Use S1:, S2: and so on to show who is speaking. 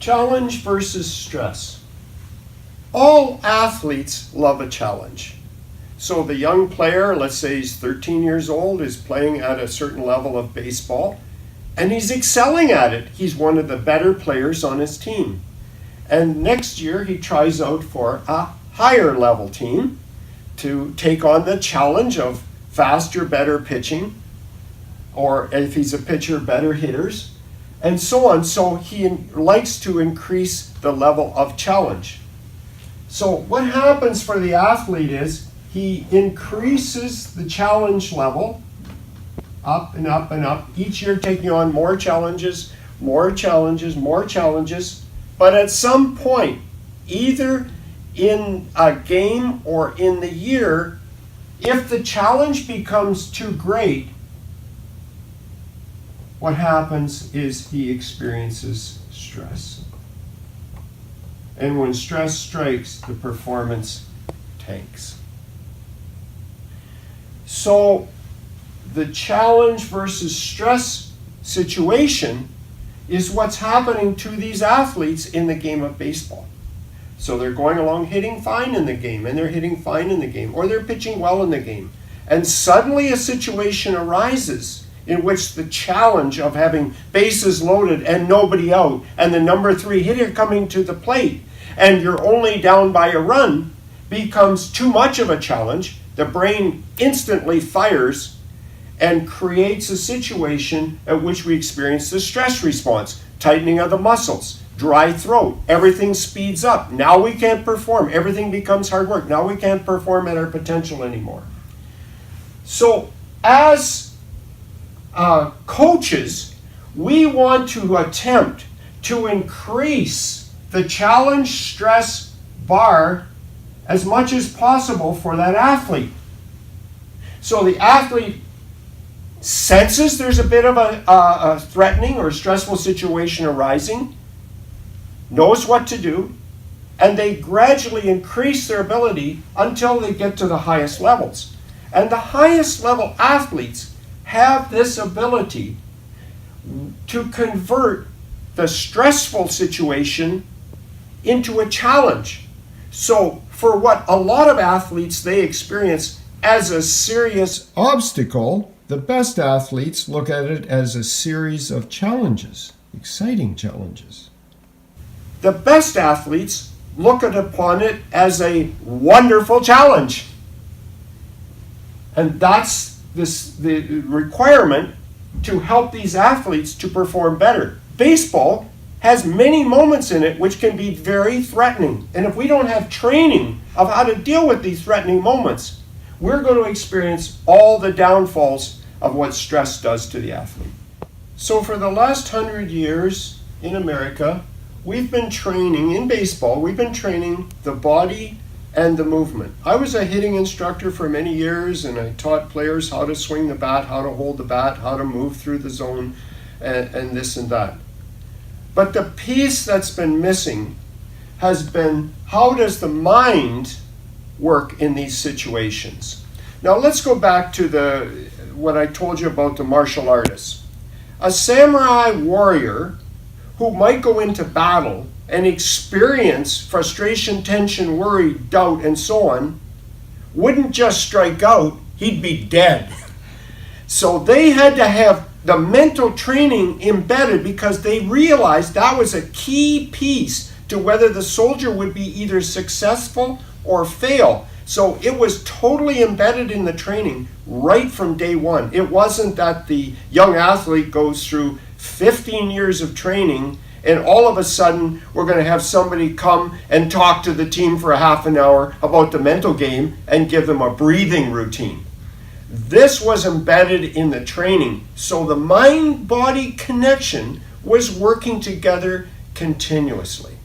S1: Challenge versus stress. All athletes love a challenge. So the young player, let's say he's 13 years old, is playing at a certain level of baseball, and he's excelling at it. He's one of the better players on his team. And next year he tries out for a higher level team to take on the challenge of faster, better pitching, or if he's a pitcher, better hitters, and so on. So he likes to increase the level of challenge. So what happens for the athlete is he increases the challenge level up and up and up, each year taking on more challenges, more challenges, more challenges. But at some point, either in a game or in the year, if the challenge becomes too great, what happens is he experiences stress. And when stress strikes, the performance tanks. So the challenge versus stress situation is what's happening to these athletes in the game of baseball. So they're going along hitting fine in the game, and they're hitting fine in the game, or they're pitching well in the game. And suddenly a situation arises in which the challenge of having bases loaded and nobody out, and the number 3 hitter coming to the plate, and you're only down by a run, becomes too much of a challenge. The brain instantly fires and creates a situation at which we experience the stress response, tightening of the muscles, dry throat, everything speeds up. Now we can't perform. Everything becomes hard work. Now we can't perform at our potential anymore. So as coaches, we want to attempt to increase the challenge stress bar as much as possible for that athlete. So the athlete senses there's a bit of a threatening or stressful situation arising, knows what to do, and they gradually increase their ability until they get to the highest levels. And the highest level athletes have this ability to convert the stressful situation into a challenge. So for what a lot of athletes they experience as a serious obstacle, the best athletes look at it as a series of challenges, exciting challenges. The best athletes look upon it as a wonderful challenge. And that's the requirement to help these athletes to perform better. Baseball has many moments in it which can be very threatening. And if we don't have training of how to deal with these threatening moments, we're going to experience all the downfalls of what stress does to the athlete. So for the last 100 years in America, we've been training, in baseball, we've been training the body and the movement. I was a hitting instructor for many years, and I taught players how to swing the bat, how to hold the bat, how to move through the zone, and this and that. But the piece that's been missing has been, how does the mind work in these situations? Now let's go back to what I told you about the martial artists. A samurai warrior who might go into battle and experience frustration, tension, worry, doubt, and so on, wouldn't just strike out, he'd be dead. So they had to have the mental training embedded because they realized that was a key piece to whether the soldier would be either successful or fail. So it was totally embedded in the training right from day one. It wasn't that the young athlete goes through 15 years of training and all of a sudden we're going to have somebody come and talk to the team for a half an hour about the mental game and give them a breathing routine. This was embedded in the training. So the mind-body connection was working together continuously.